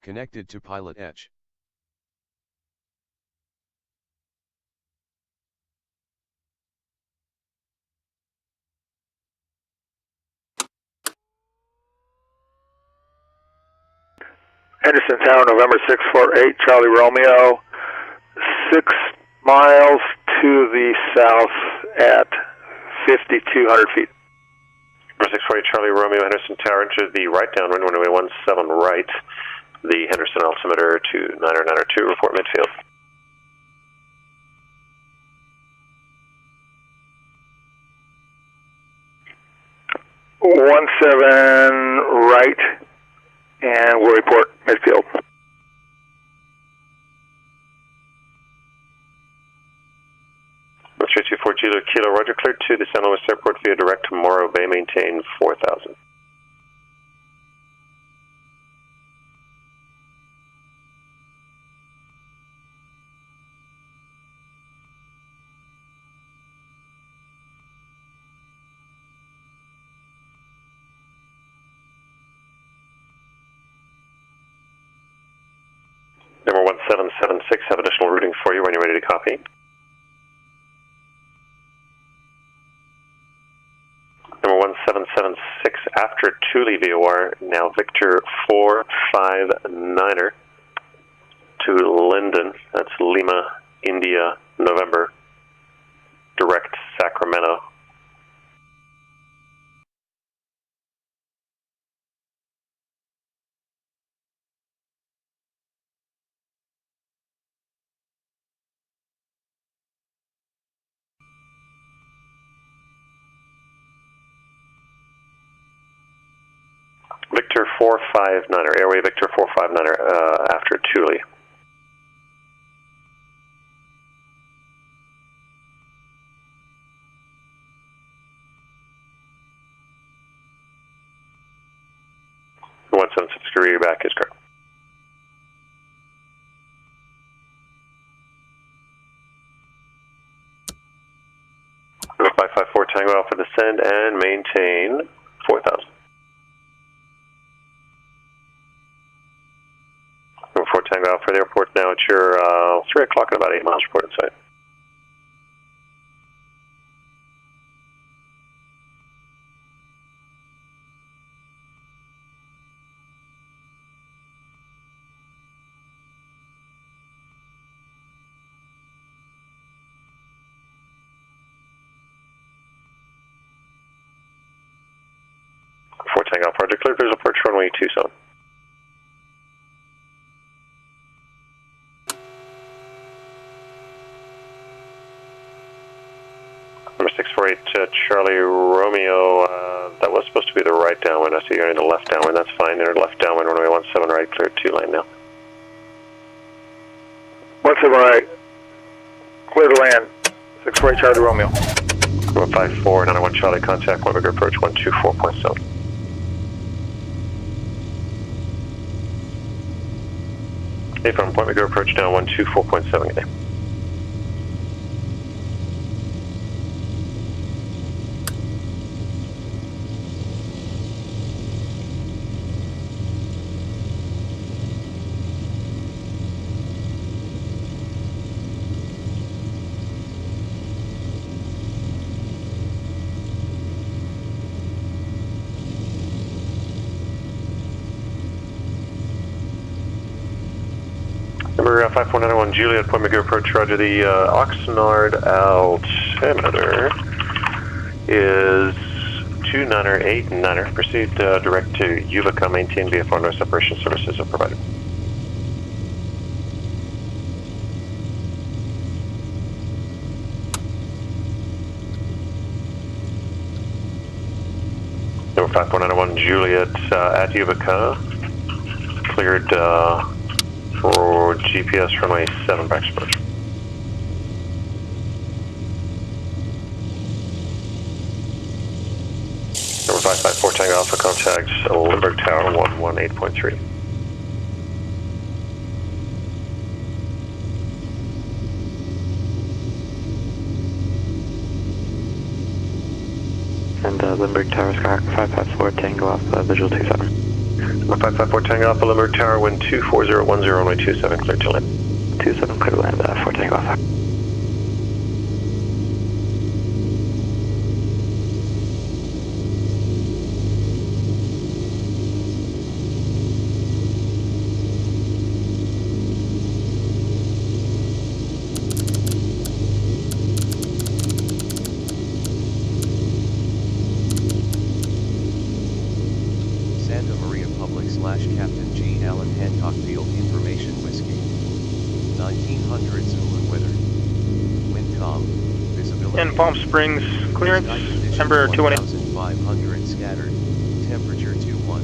Connected to Pilotedge. Henderson Tower, November 648, Charlie Romeo, 6 miles to the south at 5,200 feet. Number 648, Charlie Romeo, Henderson Tower, into the right downwind, runway 17 right, the Henderson altimeter 29902, report midfield. One seven right, and we'll report midfield. Number 324 Kilo, Roger, cleared to the San Luis Airport via direct to Morro Bay, maintain 4,000. Number 1776, have additional routing for you when you're ready to copy. Number 1776, after Thule VOR, now Victor 459er to Linden, that's Lima, India, November, direct Sacramento. Victor 459er, Airway Victor 459er, after Thule. The 176 degree back is correct. Number 554 Tango Alpha, descend and maintain 4,000. Number 4 Tango Alpha, the airport now at your 3 o'clock and about 8 miles report inside. Tango Alpha, declared visual approach runway 27. Number 648 Charlie Romeo, that was supposed to be the right downwind. I see you're in the left downwind, that's fine. You're in the left downwind, runway 17 right, cleared 2 lane now. 17 right, clear to land, 648 Charlie Romeo. Number 54, 901 Charlie, contact, Point Bigger approach 124.7. Hey, from Point Bigger approach now 124.7 today. Number 5491 Juliet, Point McGill approach, roger. The Oxnard altimeter is 298.9er. Proceed direct to Utica, maintain VFR no separation services are provided. Number 5491 Juliet at Utica, cleared for GPS runway 7 back approach. Number 554 Tango Alpha, contact Limburg Tower 118.3. And Limburg Tower, Skyhawk 554 Tango Alpha, visual 27. 554 Tango Alpha, Limerick Tower, wind 24010, runway 27, clear to land. 27, clear to land, 4 Tango Alpha. Captain G. Allen Hancock Field Information Whiskey. 1900 Zulu weather. Wind calm. Visibility. In Palm Springs, clearance, December 218. 1500 scattered. Temperature 21.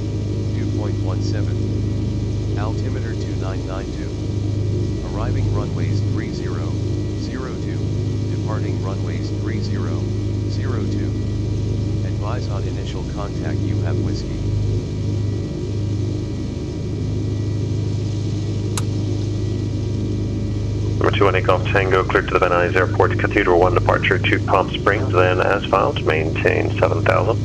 Dew point 17. Altimeter 2992. Arriving runways 3002. Departing runways 3002. Advise on initial contact you have whiskey. Number 218 Golf Tango, cleared to the Van Nuys Airport, Cathedral 1 departure to Palm Springs, then as filed, maintain 7,000.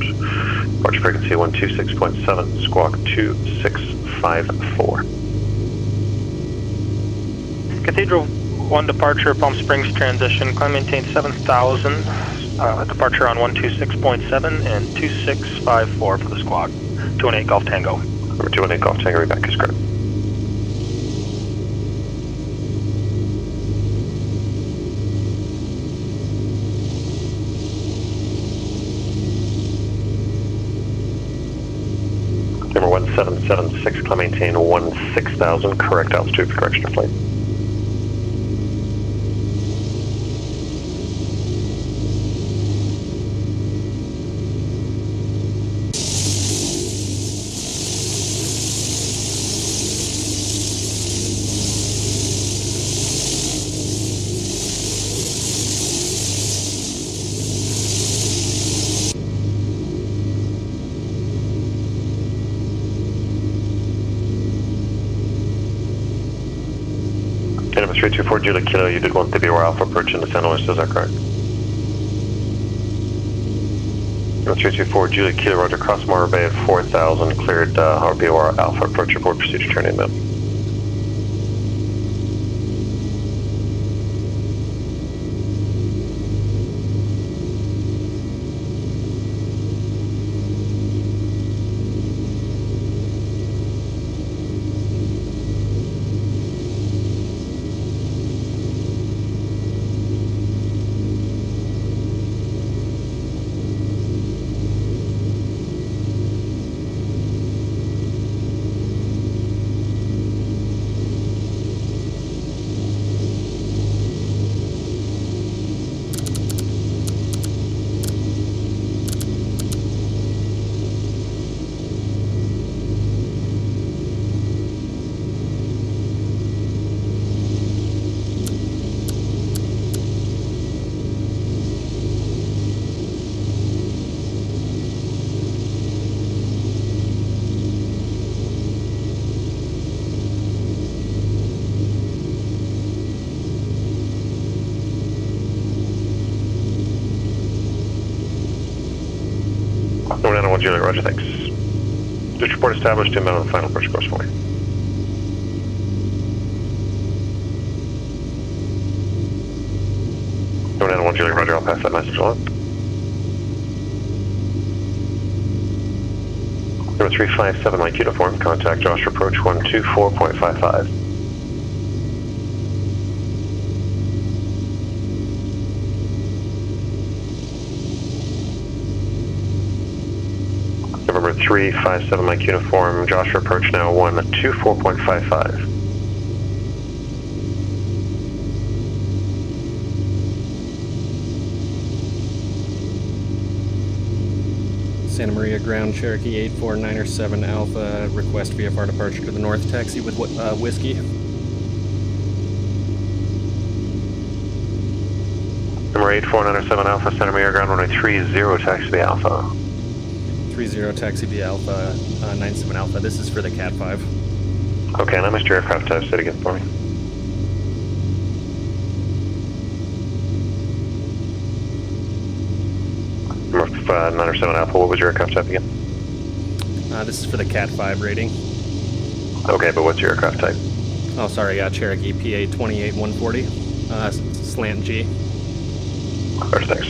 Departure frequency 126.7, squawk 2654. Cathedral 1 departure, Palm Springs transition, climb maintain 7,000, departure on 126.7 and 2654 for the squawk. 218 Golf Tango. Number 218 Golf Tango, Rebecca is correct. Number 1776, climb maintain 16,000, correct altitude for correction of flight. Number 324 Juliet Kilo, you did want the BOR Alpha approach into San Luis, is that correct? Number 324 Juliet Kilo, roger, cross Morro Bay at 4,000, cleared our BOR Alpha approach report, procedure turn in. Number 901 Juliet, roger, thanks. Just report established, inbound on the final approach course for me. Number 901 Juliet, roger, I'll pass that message along. Number 357 Mike Uniform, contact Josh approach 124.55. November 357 Mike Uniform, Joshua approach now 124.55. Santa Maria ground, Cherokee 849er7 Alpha, request VFR departure to the north, taxi with whiskey. Number 849er7 Alpha, Santa Maria ground, runway 30, taxi the Alpha. 30 taxi via Alpha, 97 Alpha. This is for the CAT-05. Okay, and I missed your aircraft type. Say it again for me. Number 907 Alpha, what was your aircraft type again? This is for the CAT-05 rating. Okay, but what's your aircraft type? Oh, sorry, Cherokee PA 28140, slant G. First, thanks.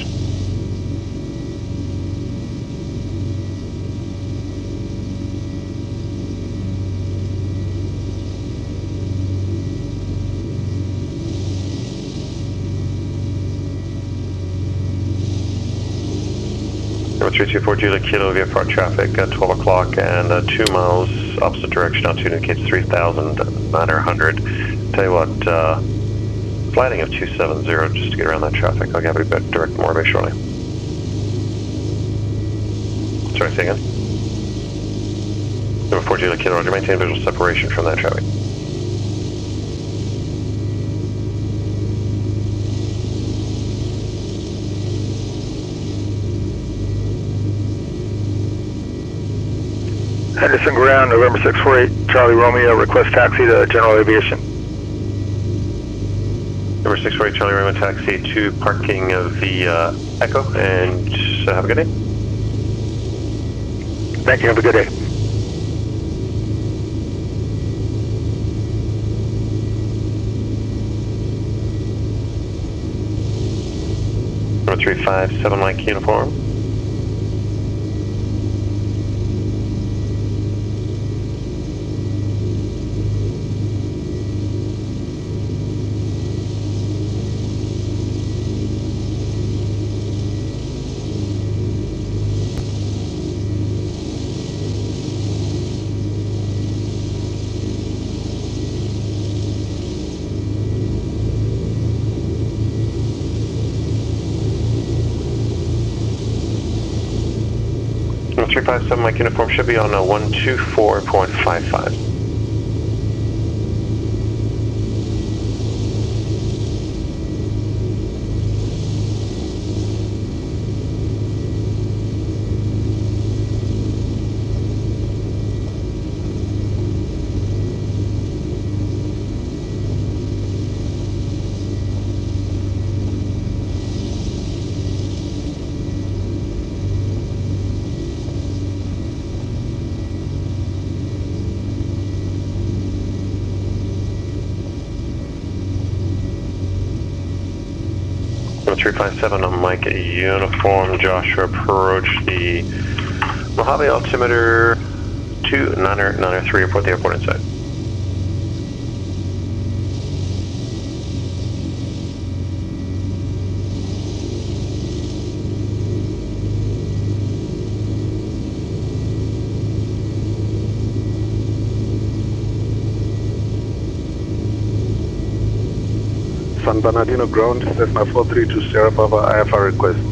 Number 324 Juliet Kilo VFR traffic at 12 o'clock and 2 miles opposite direction. Altitude indicates 3,900. Tell you what, flighting of 270 just to get around that traffic. I'll give you a bit direct more very shortly. Sorry, say again. Number 4 Juliet Kilo, Roger, maintain visual separation from that traffic. Henderson Ground, November 648, Charlie Romeo, request taxi to General Aviation. Number 648 Charlie Romeo, taxi to parking of the Echo, and have a good day. Thank you, have a good day. Number 357 Mike uniform. Number 357 Mike uniform should be on a 124.55. Number 357 on Mike uniform, Joshua approach the Mojave altimeter 2993, report the airport inside. San Bernardino Ground, Cessna 432 Sierra Papa, IFR request.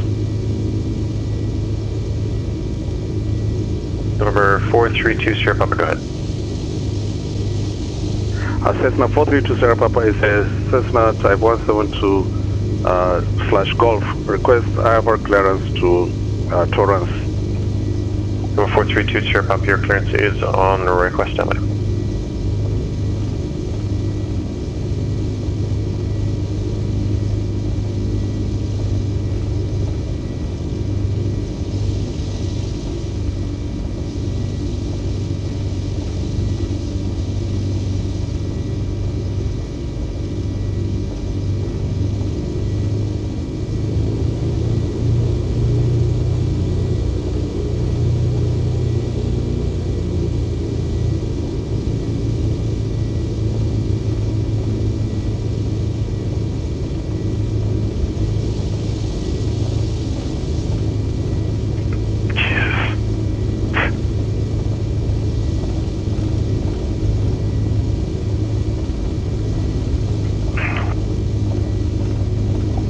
Number 432 Sierra Papa, go ahead. Cessna 432 Sierra Papa is a Cessna type 172 / Golf. Request IFR clearance to Torrance. Number 432 Sierra Papa, your clearance is on request standby.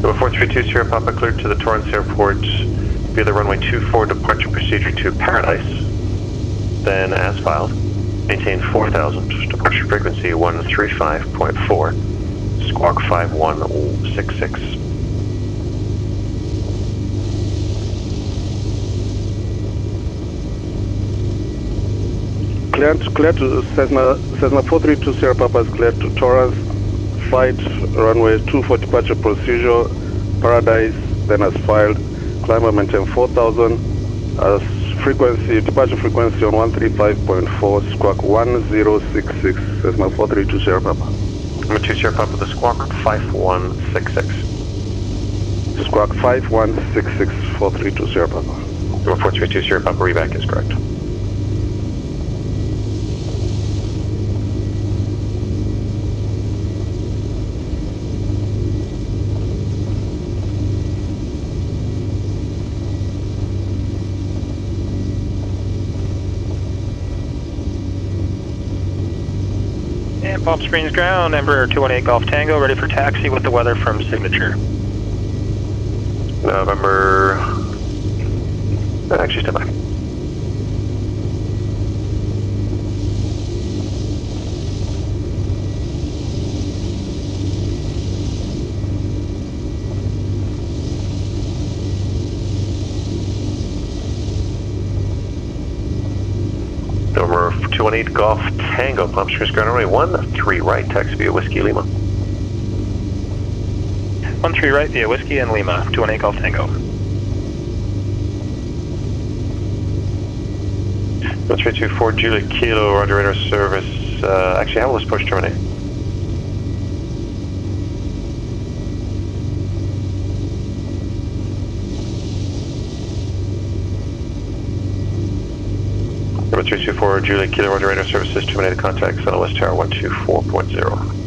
Number 432 Sierra Papa cleared to the Torrance Airport via the runway 24 departure procedure to Paradise. Then, as filed, maintain 4000, departure frequency 135.4, squawk 5166. Clear to Cessna 432 Sierra Papa is cleared to Torrance. Flight runway 24 departure procedure, Paradise, then as filed, climb and maintain 4000, as frequency, departure frequency on 135.4, squawk 1066, Cessna 432 Sierra Papa. Number 2 Sierra Papa, the squawk 5166. Squawk 5166, 432 Sierra Papa. Number 432 Sierra Papa, reback is correct. And Palm Springs ground, Embraer 218 Golf Tango, ready for taxi with the weather from Signature. November... actually, stand by. November 218 Golf Tango, Palm Springs ground, runway 13 right, taxi via Whiskey Lima. 13 right via Whiskey and Lima, 218 Golf Tango. 1324 Juliet Kilo, Roger, radar service. Actually, how will this push terminate? Number 324 Juliet Kilo, Roger, radar services terminated, contact Southwest Tower 124.0.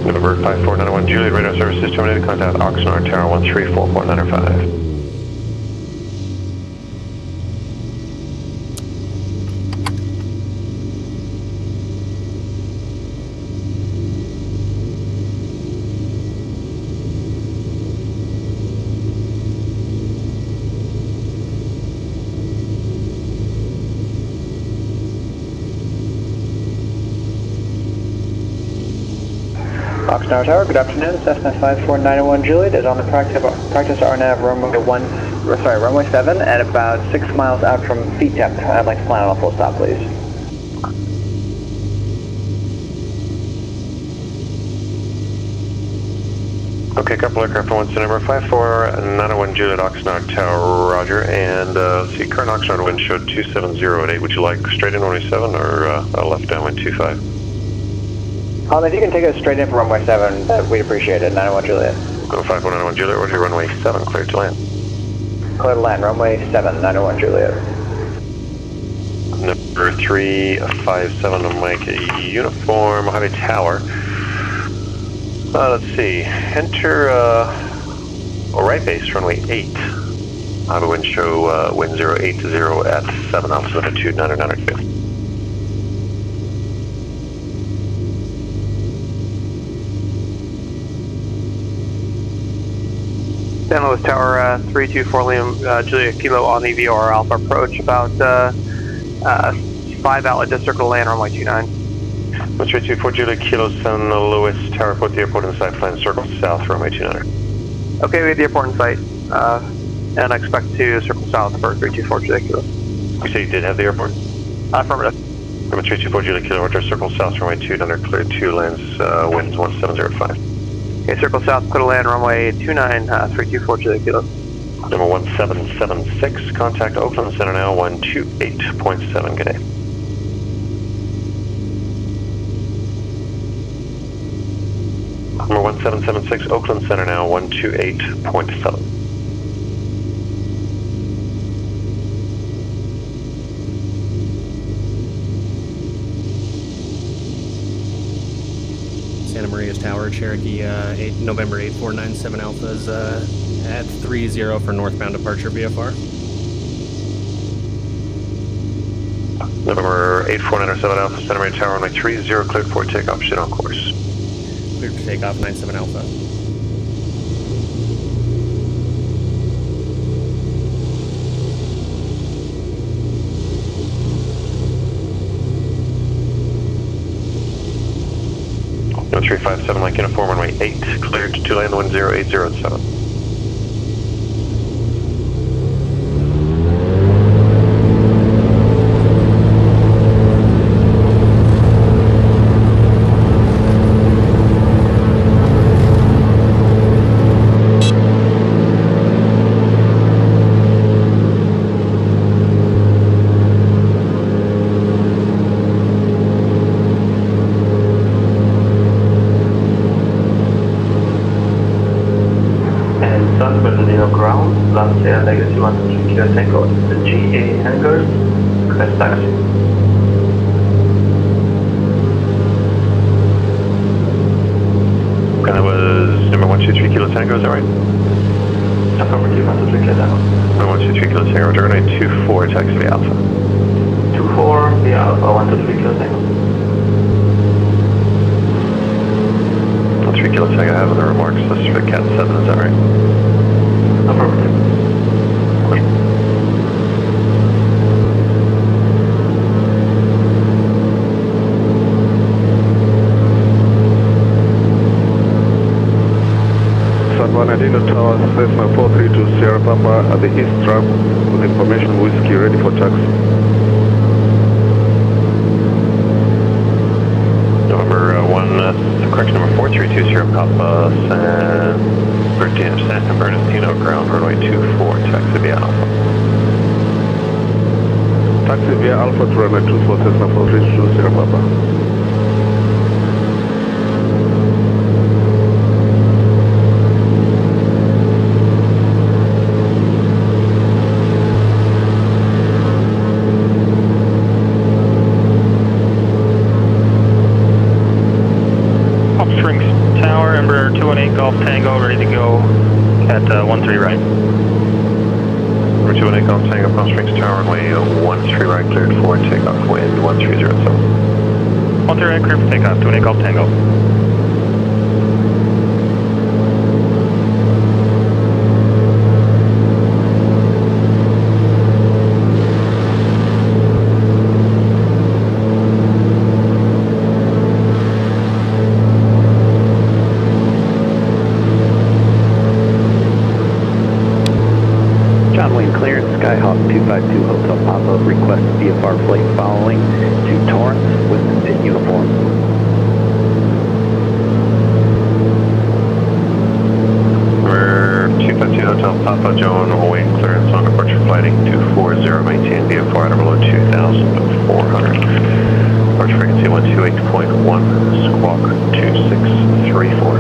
November 5491 Juliet, radar services terminated, contact Oxnard Tower 134.95. Oxnard Tower, good afternoon. Cessna 5491 Juliet is on the practice RNAV runway 7 at about 6 miles out from VTEP. I'd like to plan on a full stop, please. Okay, couple aircraft on one number 5491 Juliet, Oxnard Tower, Roger, and see current Oxnard wind showed 270 Would you like straight in runway 7 or left downwind 25? If you can take us straight in for runway 7, we'd appreciate it. 91 Juliet. Go 5491 Juliet, Roger, runway 7, clear to land. Clear to land, runway 7, 91 Juliet. Number 357 on Mike Uniform, Mojave Tower. Let's see, enter right base, runway 8. Mojave wind show wind 080 at 7 altitude 992. San Luis Tower 324 Liam Juliet Kilo on the VOR Alpha approach, about 5 outlet district to land runway 29. 324 Juliet Kilo San Luis Tower, put the airport in sight, plan circle south runway 29. Okay, we have the airport in sight, and I expect to circle south for 324 Juliet Kilo. You say you did have the airport? Affirmative. Number 324 Juliet Kilo, Roger, circle south runway 29, clear 2 lands, winds 1705. Okay, circle south, clear to land runway 29, 324 Juliet Kilo. Number 1776, contact Oakland Center now, 128.7, good day. 1776 Oakland Center now, 128.7. Santa Maria's Tower, Cherokee November 8497 Alpha's at 30 for northbound departure VFR. November 8497 Alpha, Santa Maria Tower, runway 30, cleared for takeoff, shit on course. Cleared for takeoff, 97 Alpha. No 357 Mike Uniform, runway 8, cleared to land the wind 0807. Last year, Legacy 123 Kilo Tango, the GA hangars, request taxi. And that was number 123 Kilo Tango, is that right? Affirmative, 123 Kilo Tango. Number 123 Kilo Tango, runway 24, taxi via Alpha. 24 via Alpha, 123 Kilo Tango. 3 Kilo Tango, I have in the remarks, this is for CAT-07, is that right? Affirmative. San Bernardino Tower, Cessna 432 Sierra Papa at the east ramp with information whiskey ready for taxi. November 432 Sierra Papa, San Bernardino ground, runway 24, taxi via Alpha. Taxi via Alpha to runway 24, Cessna 432 Sierra Papa. Palm Springs Tower, Embraer 218 Golf Tango, ready to go at 13 right. Number 218 Golf Tango, Palm Springs Tower, runway 13 right, cleared for takeoff, wind 1307. 13 right, cleared for takeoff, 218 Golf Tango. Skyhawk 252 Hotel Papa, request VFR flight following to Torrance with pit uniform. We're 252 Hotel Papa, Joan, awaiting clearance on departure flighting 240, maintain VFR at below 2,400. Departure frequency 128.1, squawk 2634.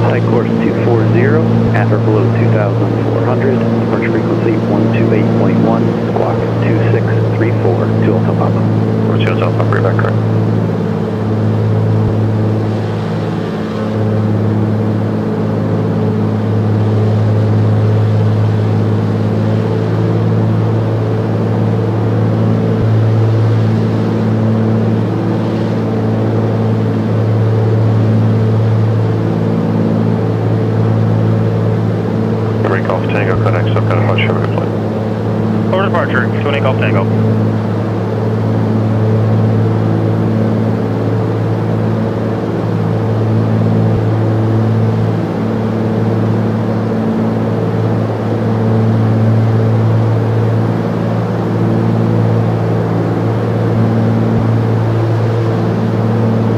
Flight course 240, at or below 2,400, departure frequency 128.1, squawk 2634, to Hotel Papa. Number 2 Hotel Papa, read back correct. Tango, connect, some kind of hot sugar flight. Over departure, 218 Golf Tango.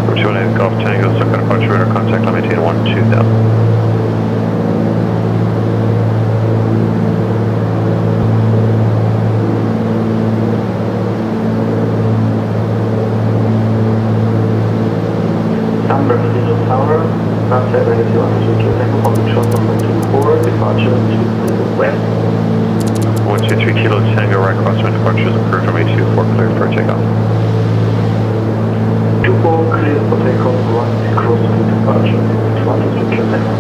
Number 218 Golf Tango, some kind of hot sugar, contact limit 12000. Prestigious Tower, outside legacy 1 Kilo Tango, public short 1.24, departure to the west. 123 Kilo Tango, right crosswind departure is approved from A24, clear for takeoff. 24, clear for takeoff, right crosswind departure, 123 Kilo Tango.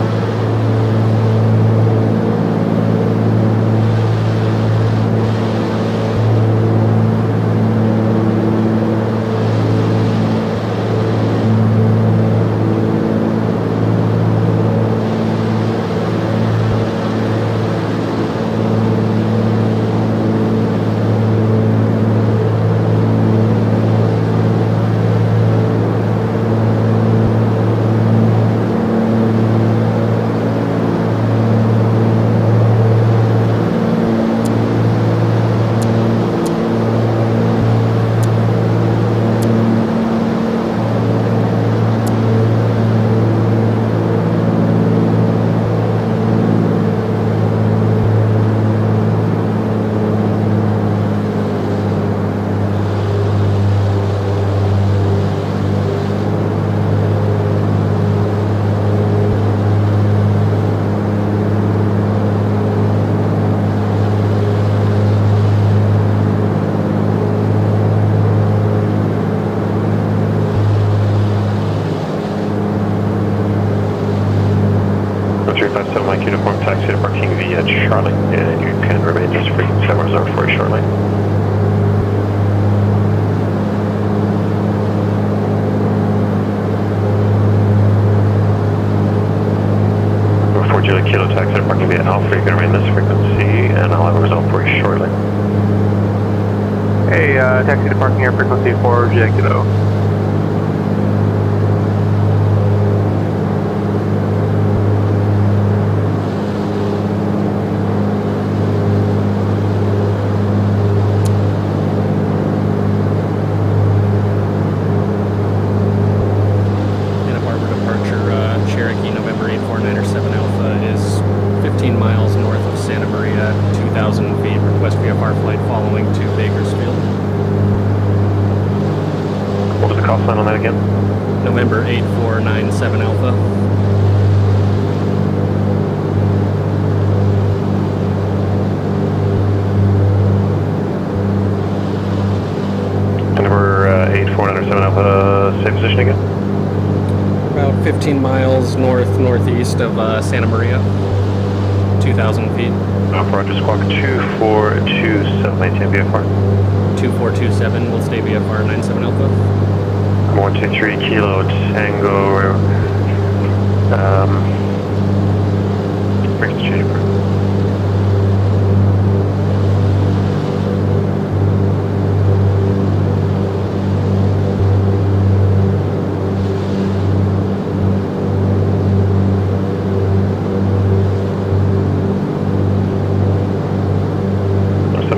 Mike Uniform, taxi to parking via Charlie, and you can remain this frequency reserved for a shortly. Before Julie Kilo, taxi to parking via Alpha, you can remain this frequency, and I'll have a result for you shortly. Hey, taxi to parking here, frequency 4 Kilo. Sign on that again. November 8497 Alpha. Number 8497 Alpha, same position again? About 15 miles northeast of Santa Maria, 2,000 feet. Roger, squawk 2427, maintain VFR. 2427, we'll stay VFR 97 Alpha. 123 Kilo Tango, frequency change.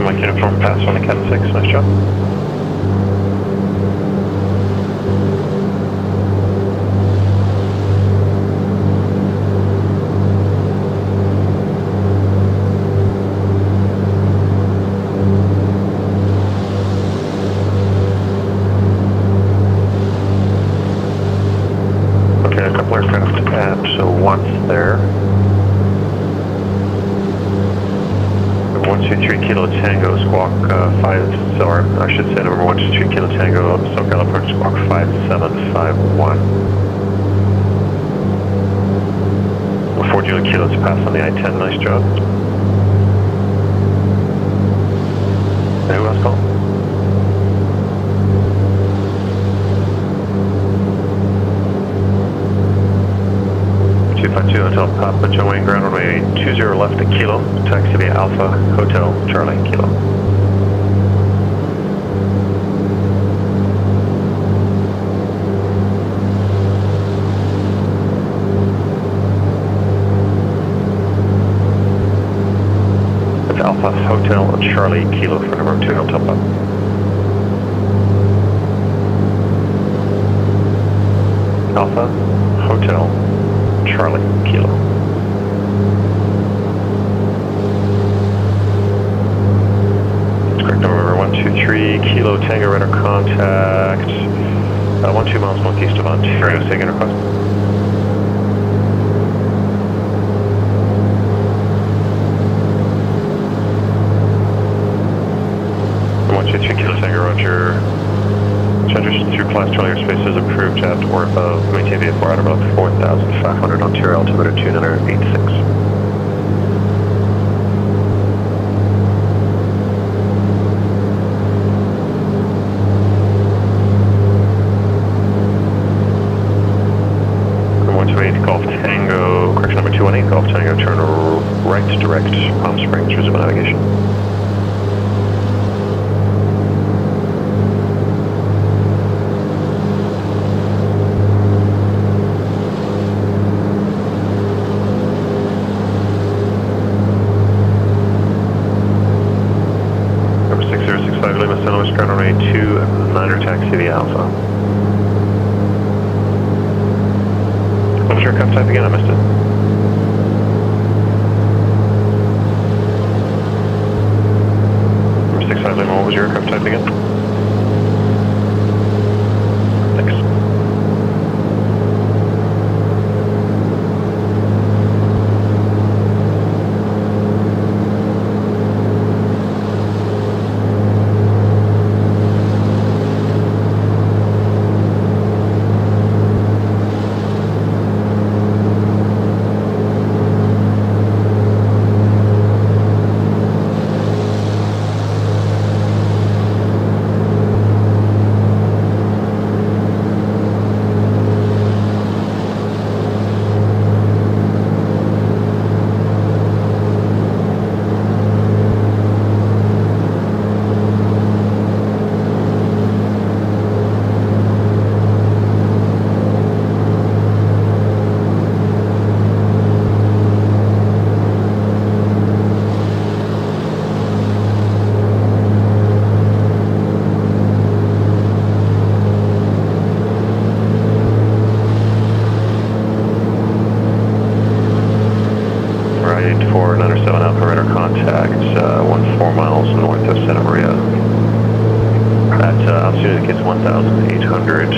Mike Uniform pass on the CAT-06, nice job. Once there. 123 Kilo Tango, squawk 5, or I should say number 123 Kilo Tango, SoCal approach, squawk 5751. Before Julie Kilo to pass on the I-10, nice job. And who else called? Hotel Papa Joanne, ground runway 20 left at Kilo, taxi via Alpha Hotel Charlie Kilo. It's Alpha Hotel Charlie Kilo for number 2 Hotel Papa. Alpha Hotel Charlie Kilo. That's correct. Number 123 Kilo Tango radar contact. 12 miles northeast of Ontario, second request. One 2 Kilo Tango, roger. Transition through class 12 airspace is approved at or above. Maintain VFR at about 4,500 Ontario, altimeter 2986. Golf Tango, correction number 218, Golf Tango, turn right direct, Palm Springs, resume navigation. Number 6065, Lima, San Luis, ground runway 29er, taxi the Alpha. What was your aircraft type again? I missed it. Number 65 Lima, what was your aircraft type again? Thanks. For 907 Alpha radar contact, 14 miles north of Santa Maria. At altitude indicates 1,800.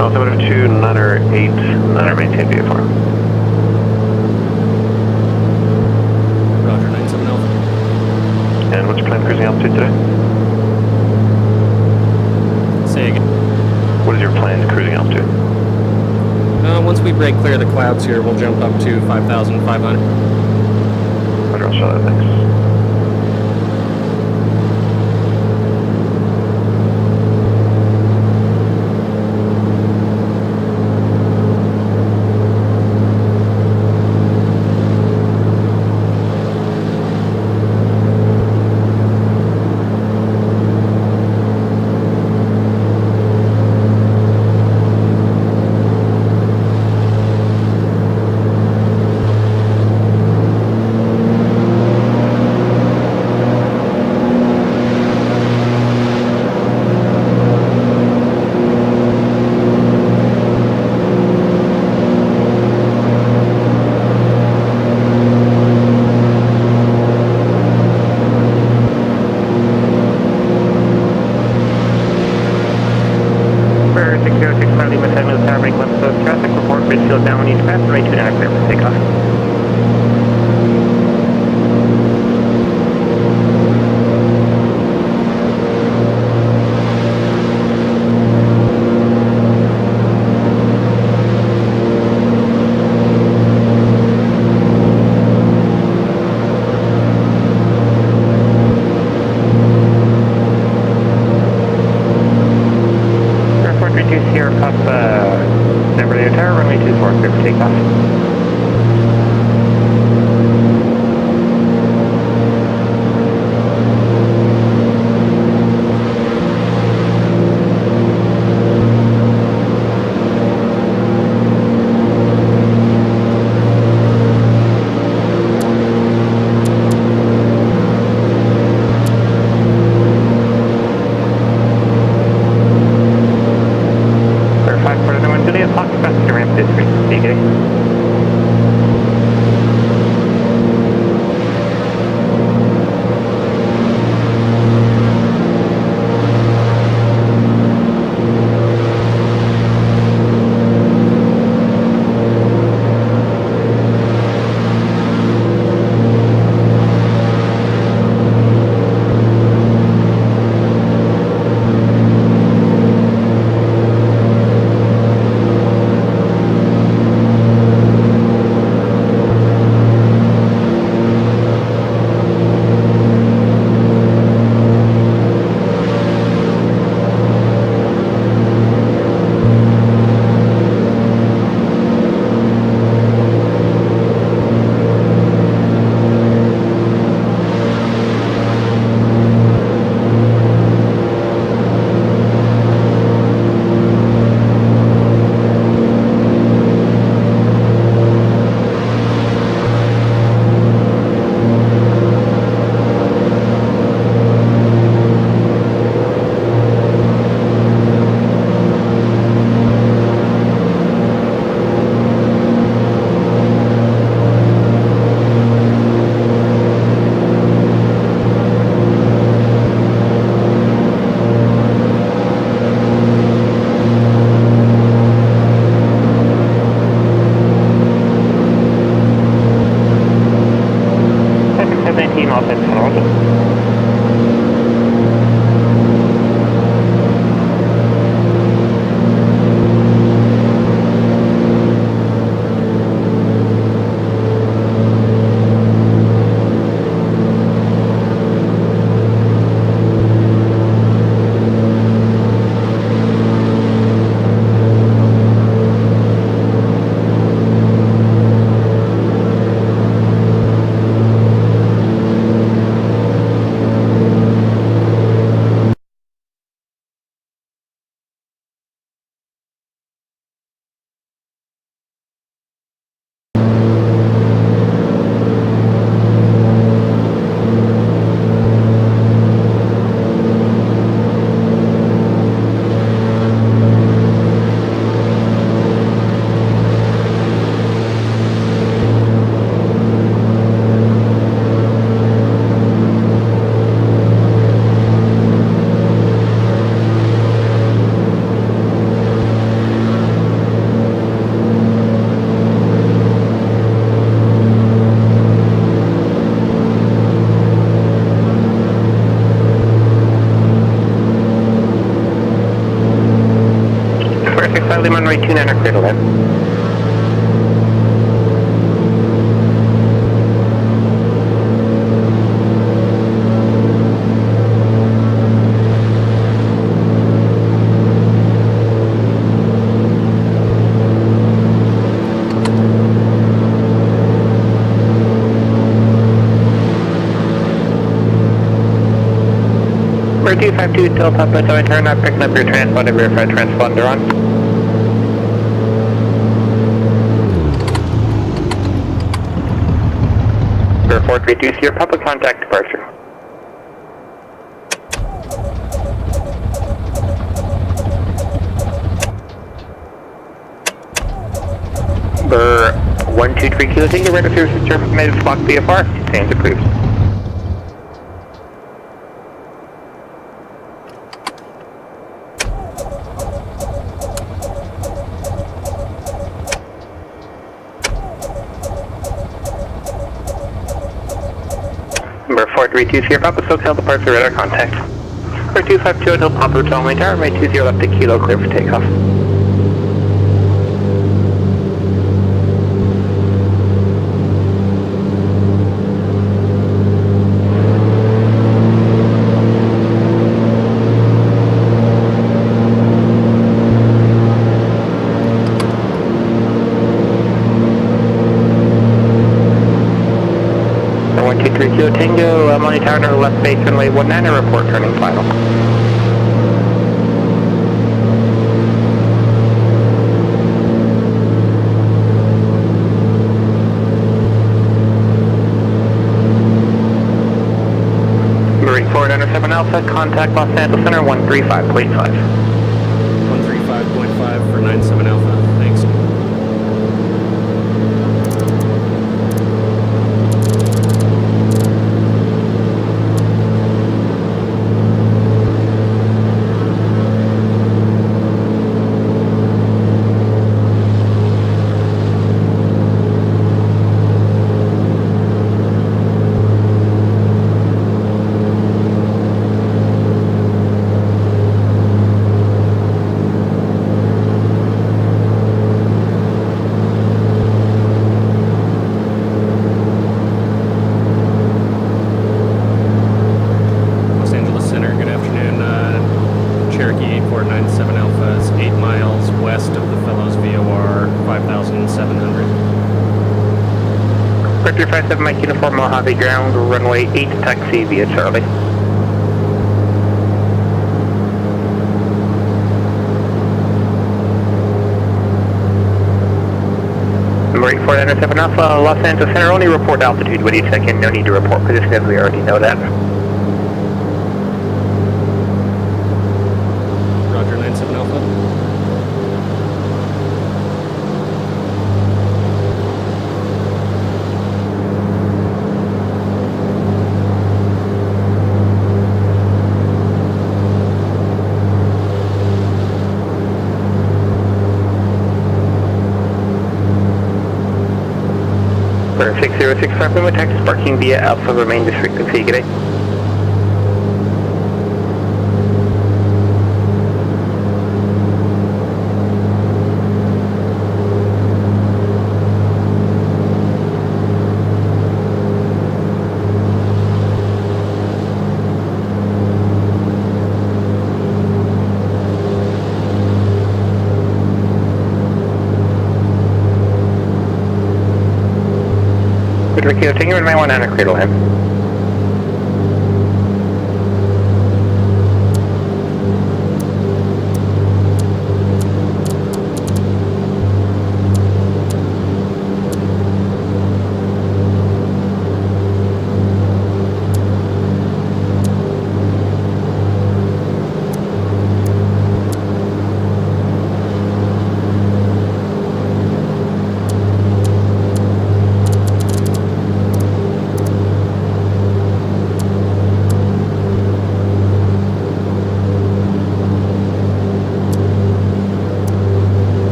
Altimeter 29er 8, 9er maintain VFR. Roger, 97 Alpha. And what's your planned cruising altitude today? Say again. What is your planned cruising altitude? Once we break clear of the clouds here, we'll jump up to 5,500. Roger, I'll show that, thanks. Runway 29 cradle in. We're 252 till top of the turn, I'm picking up your transponder, verified transponder on. Airport reduce your public contact departure. Burr 123 Kilo Tango, radar services terminated, squawk VFR, stands approved. Number 432 Sierra Papa, SoCal departure radar contact. Number 252 Hotel Papa Hotel only tower, runway 20 left to Kilo, clear for takeoff. Kilo Tango, Money Tower, left base, runway 19, report turning final. Marine forward under 7 Alpha, contact Los Angeles Center 135.5. 135.5 for 97 Alpha, thanks. Departure 57 Mike Uniform Mojave ground, runway 8 taxi via Charlie. Number 8497 Alpha, Los Angeles Center, only report altitude when you check in, no need to report position as we already know that. Roger, 97 Alpha. Number 606 Puma Texas, parking via Alpha, remain district configured. Kilo, taking you in my 1 on a cradle in.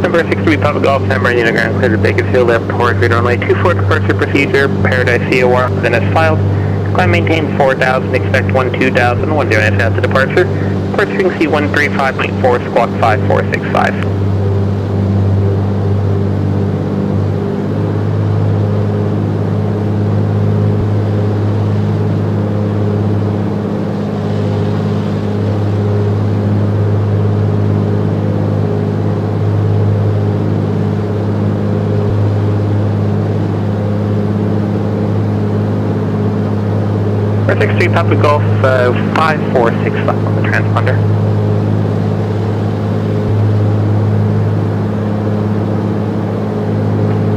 Number 63 Papa Golf, San Marino Ground, clear to Bakersfield, left towards radar runway 24 departure procedure, Paradise COR, then as filed. Climb maintain 4,000, expect 12,000, 109 out to departure. Departuring C135.4, squawk 5465. Number 63 Papa Golf, 5465 on the transponder.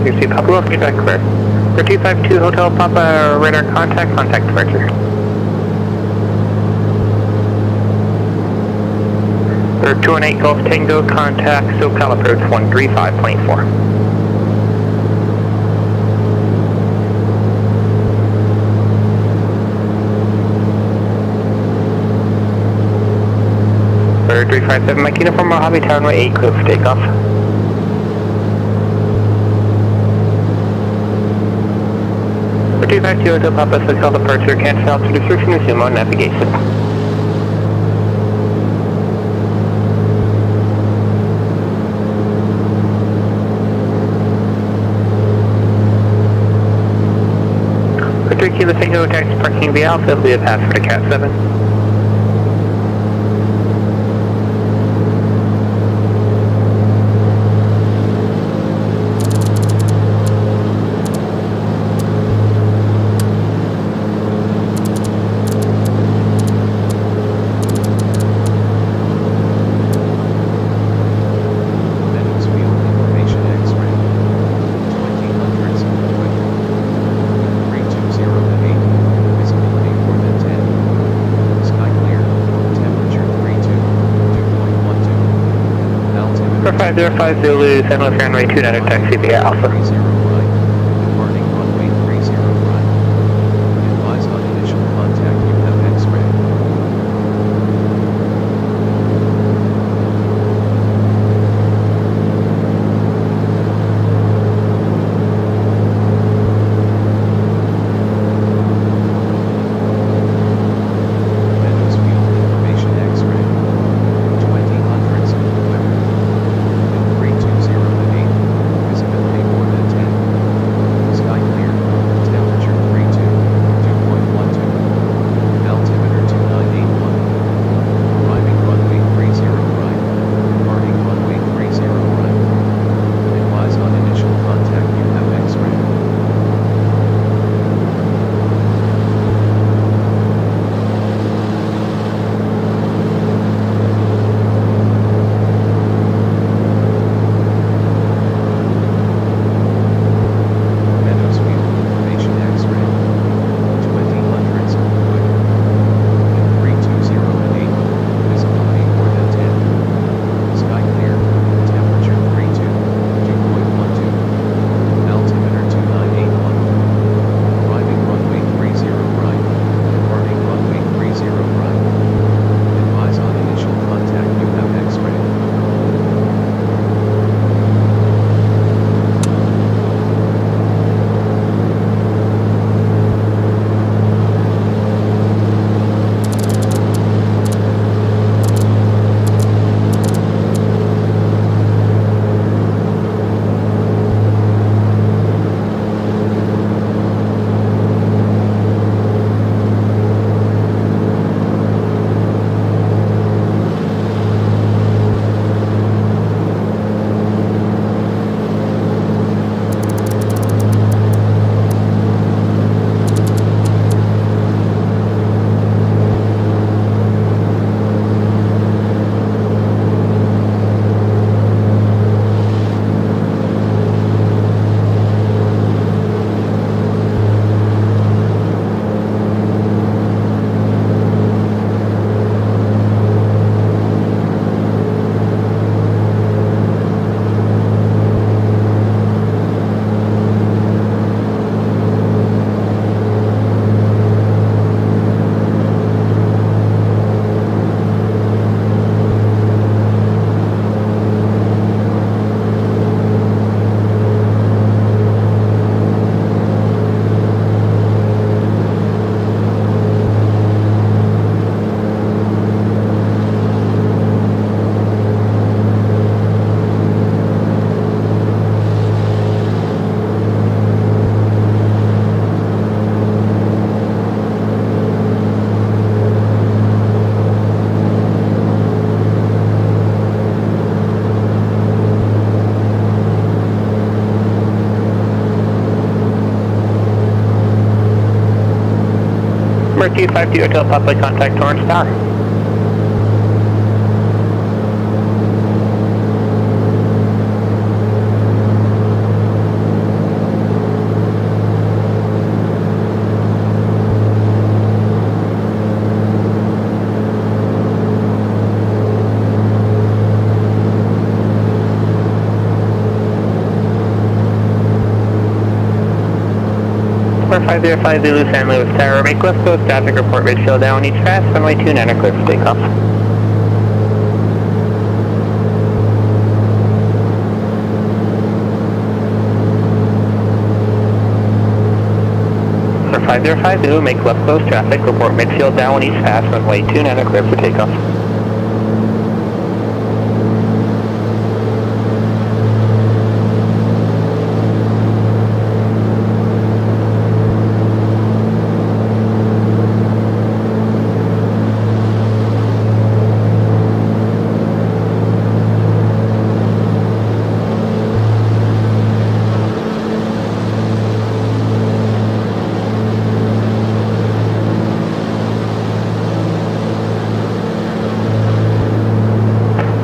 You see Papa Golf, feedback clear. For 252 Hotel Papa, radar contact departure. For 218 Golf Tango, contact SoCal approach 135.4. For 357 Mike Uniform Mojave Tower runway 8, clear for takeoff. For 252 Hotel Papa, SoCal departure, cancel altitude restriction, resume on navigation. For 3 Kilo Tango, taxi parking via Alpha, via pass for the CAT-07. For 505 Zulu, San Luis runway 29 taxi via Alpha. Departing runway 30 right. Advise on initial contact, you have X-ray. Meadowsfield information X-ray. 2000 weather. 320 at 8, visibility more than 10. 252 Hotel Papa, contact Torrance Tower. Square 505 Zulu San Luis Tower, make West Coast traffic report midfield down each fast, runway 29 clear for takeoff. Square 505 Zulu, make West Coast traffic report midfield down each fast, runway 29 clear for takeoff.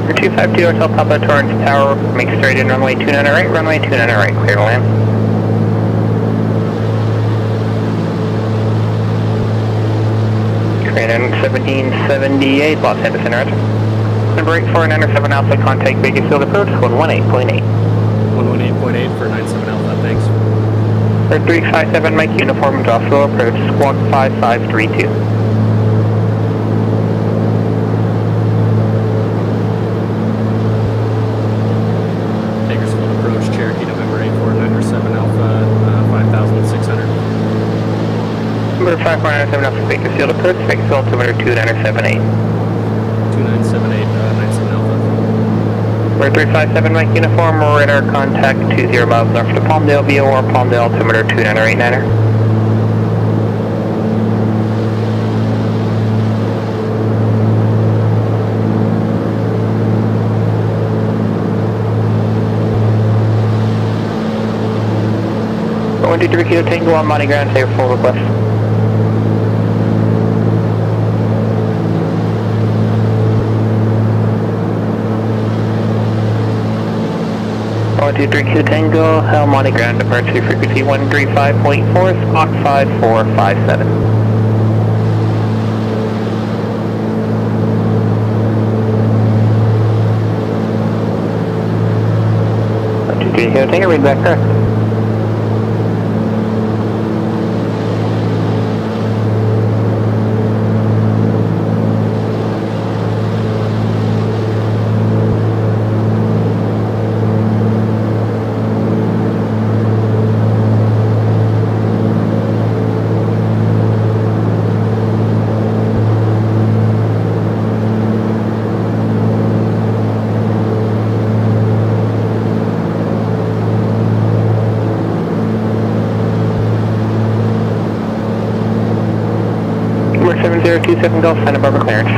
For 252 Hotel Papa, Torrance Tower, make straight in runway 29 right, runway 29 right, clear to land. Train in 1778, Los Angeles Roger. Number 8497 Alpha, contact Bakersfield approach, 118.8. 118.8 for 97 Alpha, thanks. For 357 Mike Uniform, Joshua approach, squawk 5532. Bakersfield approach, Cherokee November 8497 Alpha, 5600. Number 5497 Alpha, Bakersfield approach, Bakersfield altimeter 2978. 2978, 97 Alpha. For 357 Mike Uniform, radar contact 20 miles north to Palmdale, VOR Palmdale altimeter 2989er. Going to Kilo Tango on Monte Grand, say full request. Going to Kilo Tango, Hell Monte Grand, departure frequency 135.4, squawk 5457. Kilo Tango, read back correct. Number 7027 Golf, Santa Barbara clearance.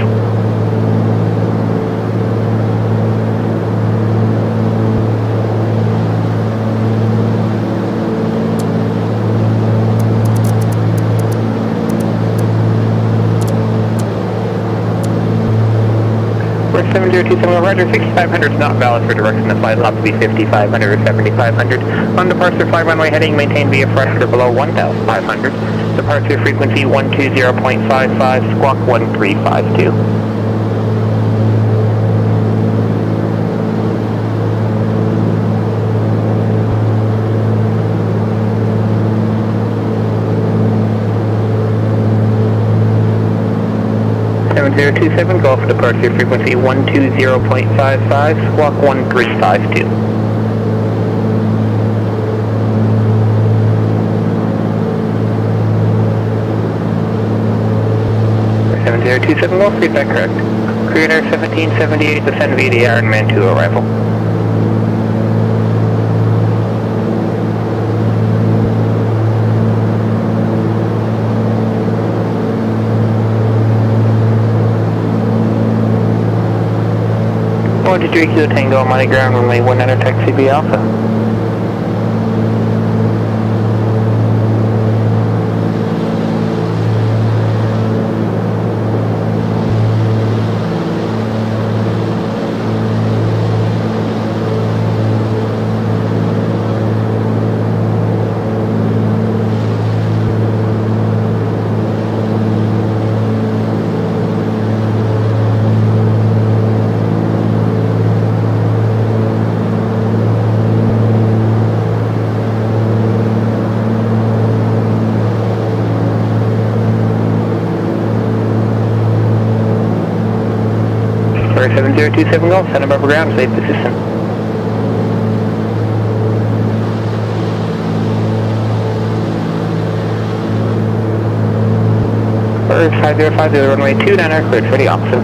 Number 7027 Roger, 6500 is not valid for direction. The flight will have to be 5500 or 7500. On departure, fly runway heading, maintain via pressure below 1500. Departure frequency 120.55, squawk 1352. (7027) Golf, departure frequency 120.55, squawk 1352. 7027 Golf, feedback correct. Creator 1778, descend via the Ironman 2 arrival. Going to 3 Kilo Tango, Monte Ground, runway 19 taxi B Alpha. 7027 Golf, send above ground, safe position. Bird 5050, runway 29er, cleared for the option.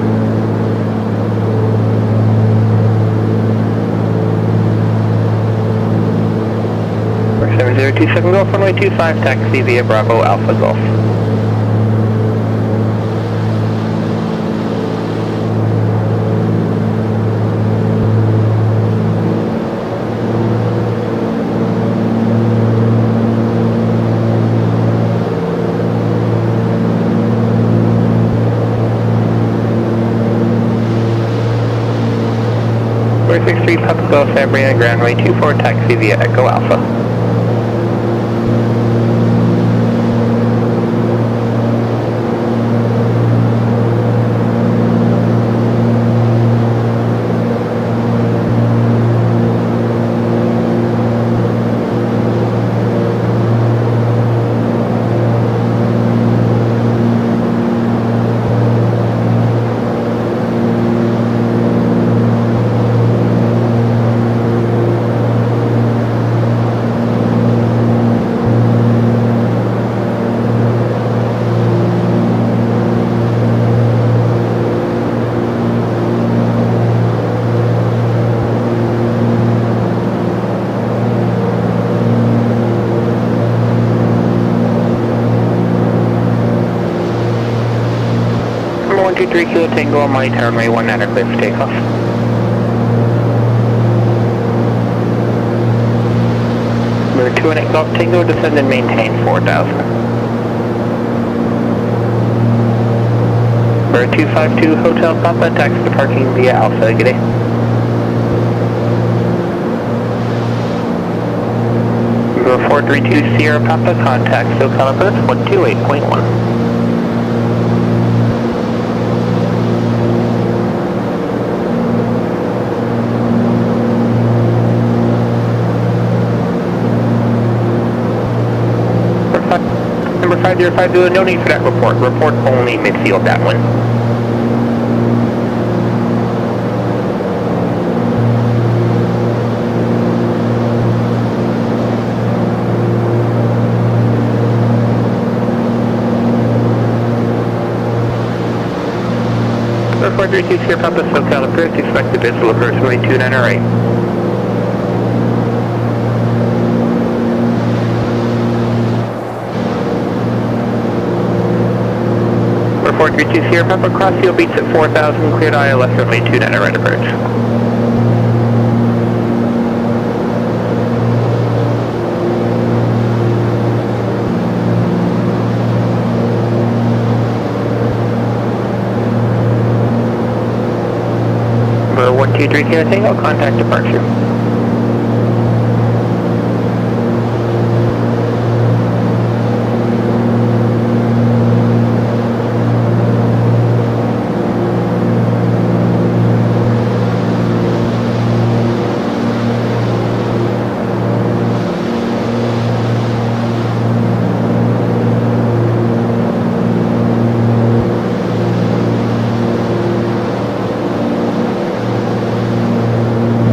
Bird 7027 Golf, runway 25, taxi via Bravo Alpha Golf. Bird 63 Papa Golf, Sabria, Groundway 24, taxi via Echo Alpha. Number 123 Kilo Tango on my runway 19er, clear for takeoff. Number 218 Golf Tango, descend and maintain 4000. Number 252 Hotel Papa, taxi to parking via Alpha, good day. Number 432 Sierra Papa, contact SoCal Approach 128.1. Number 5050, no need for that report. Report only midfield downwind. Number 432 Sierra Papa, SoCal Approach, expected visual approach runway 29er right. Number 432 Sierra Papa, cross field beats at 4000, cleared ILS runway 29er right approach. Number 123 Sierra Tango, contact departure.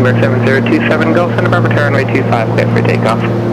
Number 7027 Golf, Santa Barbara, runway 25, clear for takeoff.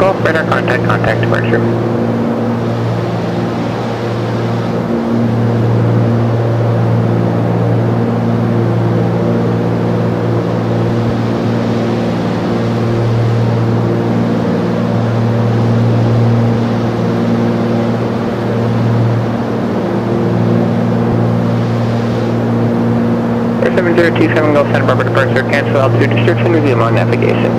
Golf, radar contact departure. Air 7027 Golf Santa Barbara departure, cancel altitude restriction, resume on navigation.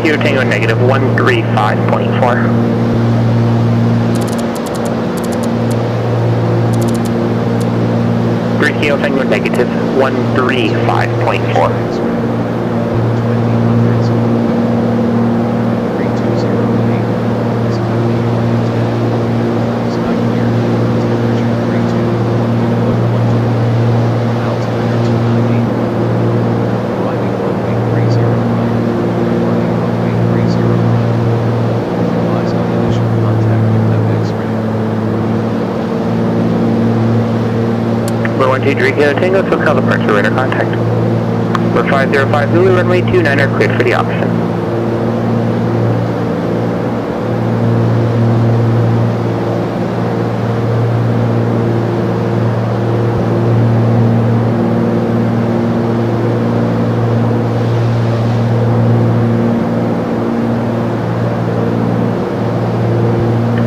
Kilo Tango negative 135.4. Kilo Tango negative 135.4. Kilo Tango, SoCal departure, radar contact. We're 505 Zulu, runway 29 are cleared for the option.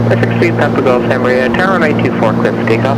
Pacific Street, Papa Golf, San Maria, tower runway 24, cleared for takeoff.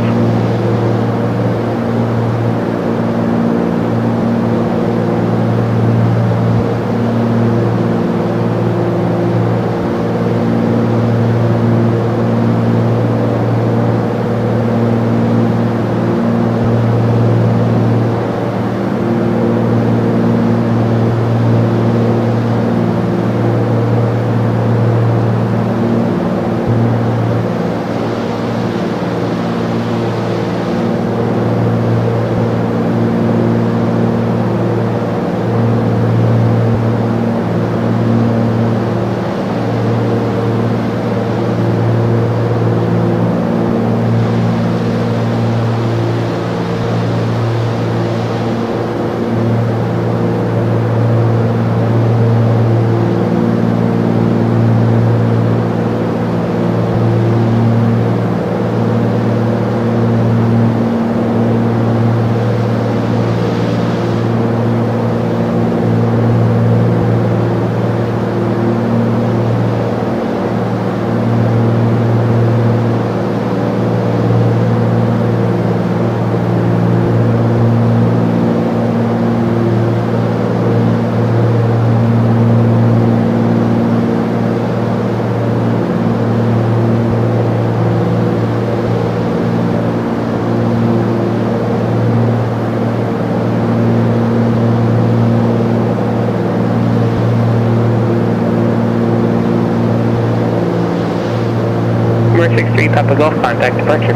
Number 63, Papa Golf, contact departure.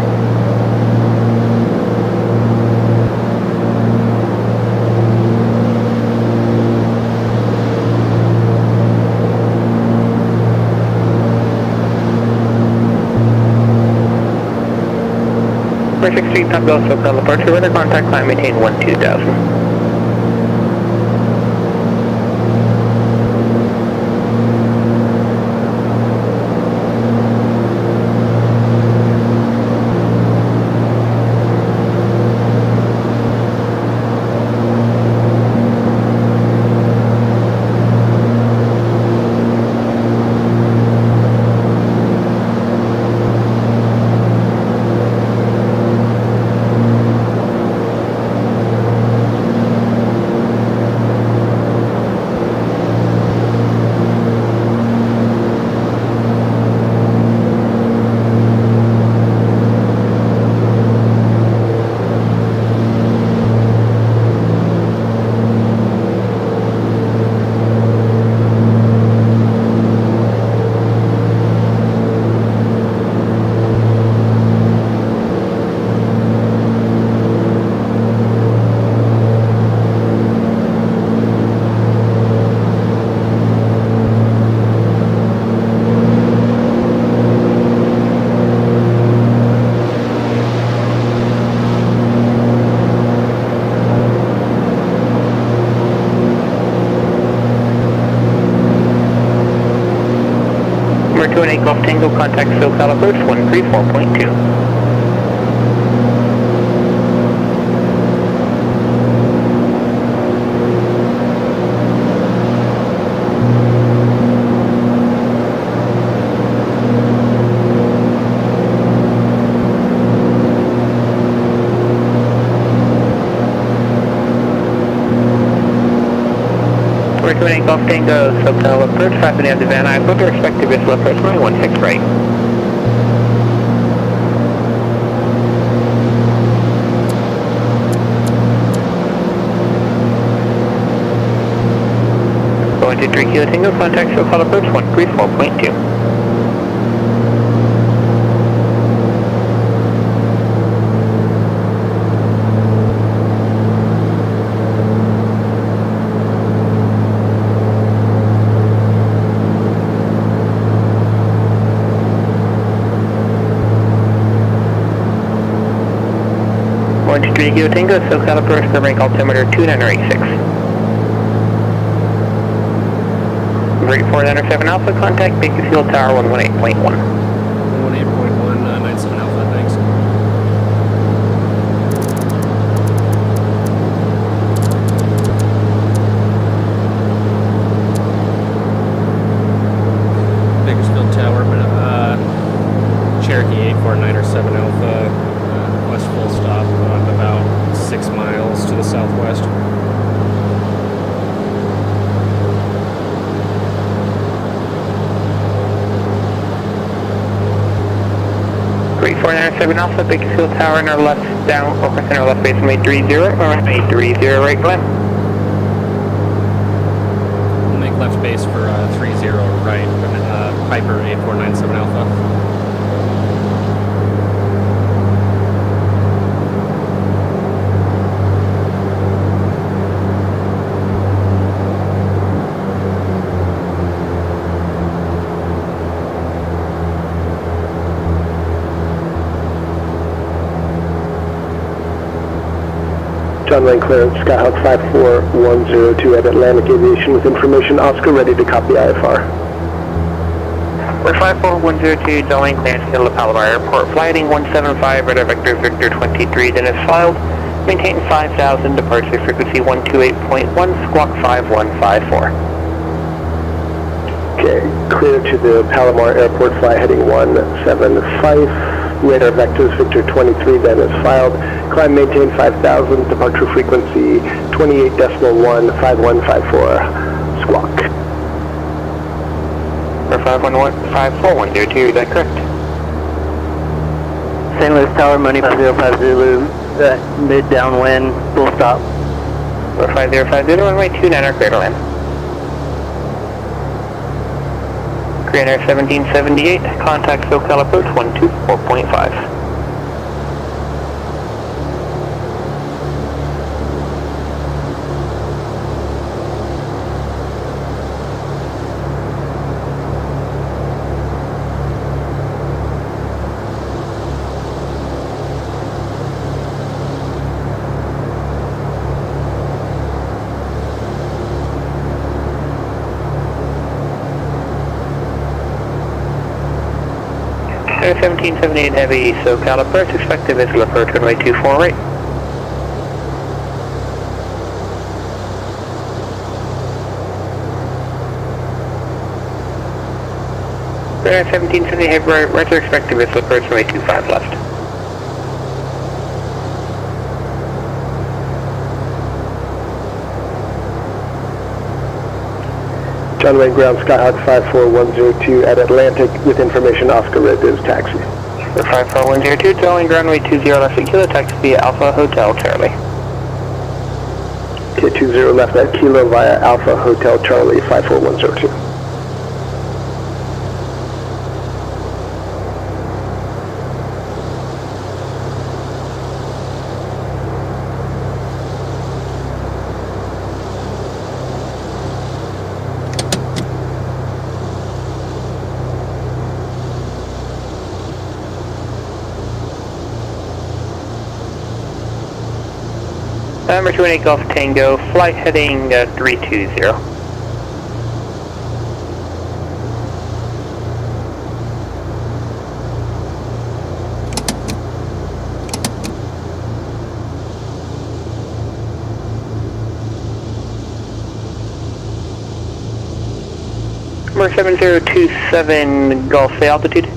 Number 63, Papa Golf, SoCal departure, weather contact, climb, maintain 12,000. Tango, contact SoCal approach 134.2. We're doing Golf Tango, SoCal approach 5 minutes to Van Nuys, with respect to visual approach 916 right. Going to 3 Kilo Tango, contact SoCal approach 134.2. Going to 3 Kilo Tango, SoCal approach, covering altimeter 2986. Great 497 Alpha, contact Bakersfield Tower 118.1. 118.1, 97 Alpha, thanks. Bakersfield Tower, Cherokee 849 Alpha, west full stop, about 6 miles to the southwest. Great 497 Alpha, Bakersfield Tower, in our left down, over center left base, made 30, or made 30 right, Glenn. We'll make left base for 30 right, Piper 8497 Alpha. John Wayne clearance, Skyhawk 54102 at Atlantic Aviation with information. Oscar ready to copy IFR. We're 54102, John Wayne clearance, Hill of Palomar Airport, flighting 175, radar vector Victor 23, Dennis filed, maintain 5000, departure frequency 128.1, squawk 5154. Okay, clear to the Palomar Airport, fly heading 175, radar vectors Victor 23, Dennis filed, climb maintain 5000, departure frequency 28.1, 5154, squawk. We're 54102, is that correct? St. Louis Tower, money 505 Zulu, mid downwind, full stop. We're 5050, runway 29, clear to land. Korean Air 1778, contact SoCal approach 124.5. Air 1778 Heavy, SoCal approach, expected visual approach runway 24 right. Air 1778 Heavy right, retro expected visual approach runway 25 left. John Wayne ground, Skyhawk 54102 at Atlantic with information. Oscar red is taxi. For 54102, John Wayne ground runway 20 left at Kilo, taxi via Alpha Hotel Charlie. Okay, 20 left at Kilo via Alpha Hotel Charlie 54102. Number 28 Golf Tango, flight heading 320. Number 7027 Gulf Bay altitude.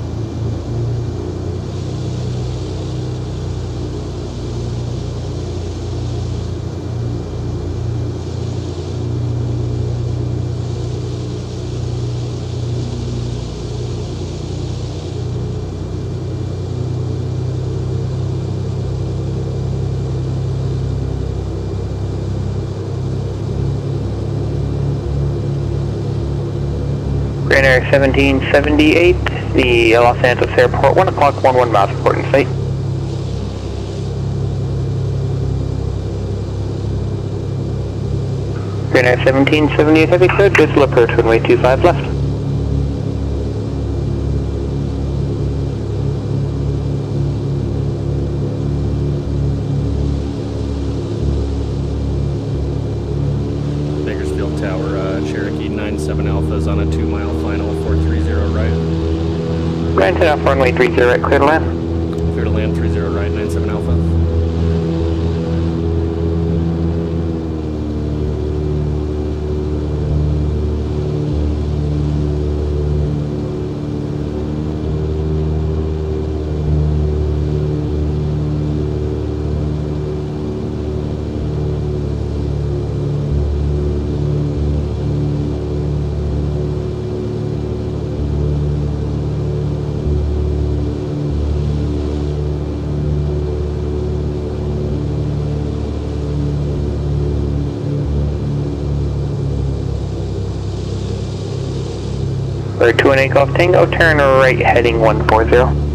Grand Air 1778, the Los Santos Airport, 1 o'clock, 11 miles, reporting site. Grand Air 1778, heavy cleared, visual approach runway 25 left. Bakersfield Tower, Cherokee 97 Alpha's on a 2-mile final, 430 right. Grand 10 off runway 30 right, clear to land. Clear to land, 30 right, 97 Alpha. We're 218 Golf Tango, turn right heading 140.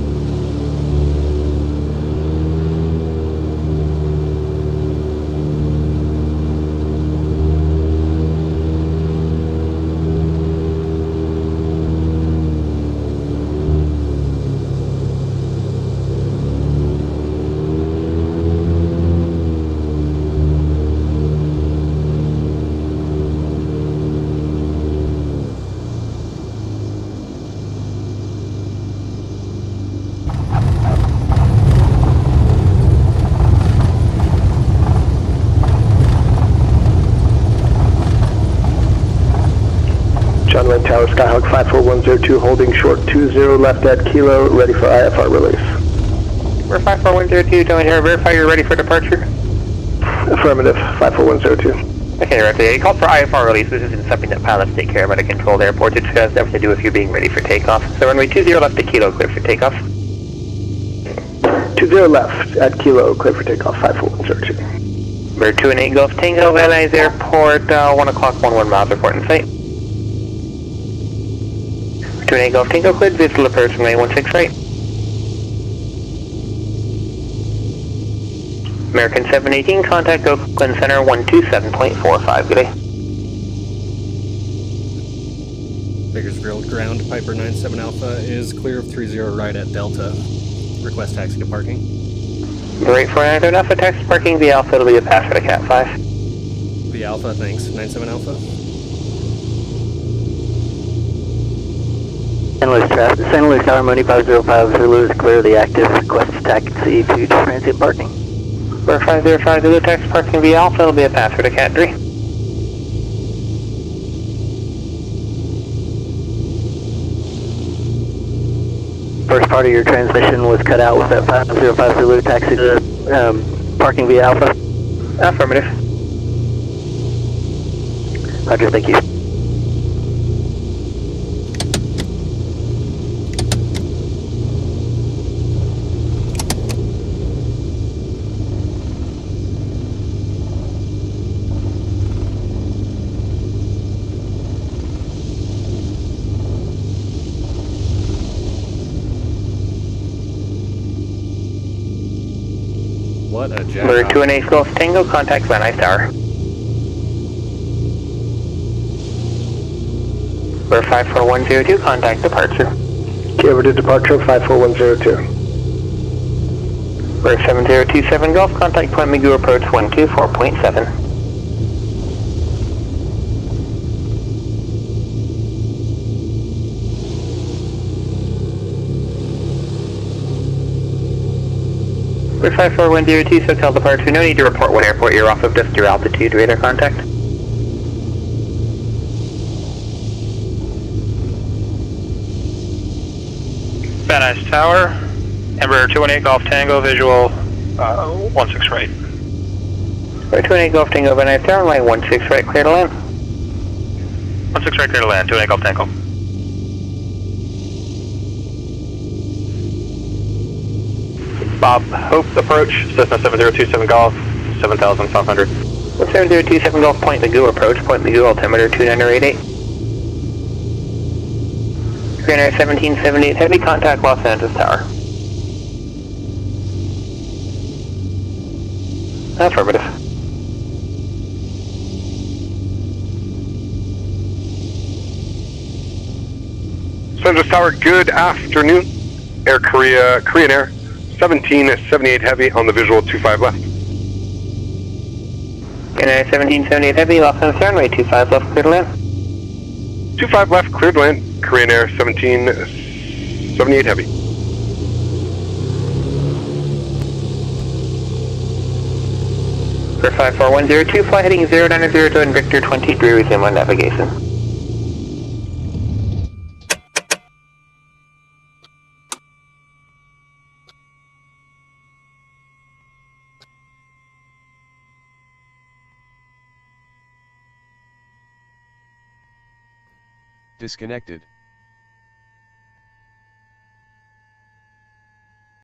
John Wayne Tower, Skyhawk 54102, holding short 20 left at Kilo, ready for IFR release. We're 54102, John Wayne Tower, verify you're ready for departure. Affirmative, 54102. Okay, right there. You called for IFR release. This isn't something that pilots take care of at a controlled airport. It has everything to do with you being ready for takeoff. So runway 20 left at Kilo, clear for takeoff. 20 left at Kilo, clear for takeoff, 54102. We're 218 Golf Tango, LA's Airport, 1 o'clock, 11 miles, reporting site. 218 Golf Tango, cleared, visual approach runway 16 right. American 718, contact Oakland Center 127.45, good day. Bakersfield ground, Piper 97 Alpha is clear of 30 right at Delta. Request taxi to parking. Great for an enough for taxi parking, the Alpha, it'll be a pass for the CAT-05. The Alpha, thanks. 97 Alpha. St. Louis Tower, Mooney 505 Zulu is clear of the active request taxi to transit parking. For 505 Zulu taxi parking via Alpha, it'll be a pass for the CAT-3. First part of your transmission was cut out with that 505 Zulu taxi to parking via Alpha. Affirmative. Roger, thank you. What a jack. We're 218 Golf Tango, contact Van Nuys Tower. We're 54102, contact departure. Okay, over to departure, 54102. We're 7027 Golf, contact Point Magoo approach 124.7. We're 54102, SoCal departure. No need to report what airport you're off of, just your altitude, radar contact. Tower. Embraer 218 Golf Tango, visual 16 right. Embraer 218 Golf Tango, Van Nuys Tower, runway 16 right, clear to land. 16 right, clear to land, 218 Golf Tango. Bob, Hope approach, Cessna 7027 Golf, 7500. 7027 Golf, point Magoo approach, point Magoo, altimeter 2988. Greener 1778, heavy contact Los Angeles Tower. Affirmative. Los Angeles Tower, good afternoon. Air Korea, Korean Air, 1778 Heavy on the visual 25 left. Greener 1778 heavy, Los Angeles runway 25 left, clear to land. 25 left, cleared to land. Korean Air, 1778 Heavy. For 54102, fly heading 090 to Victor 23, resume on navigation. Disconnected.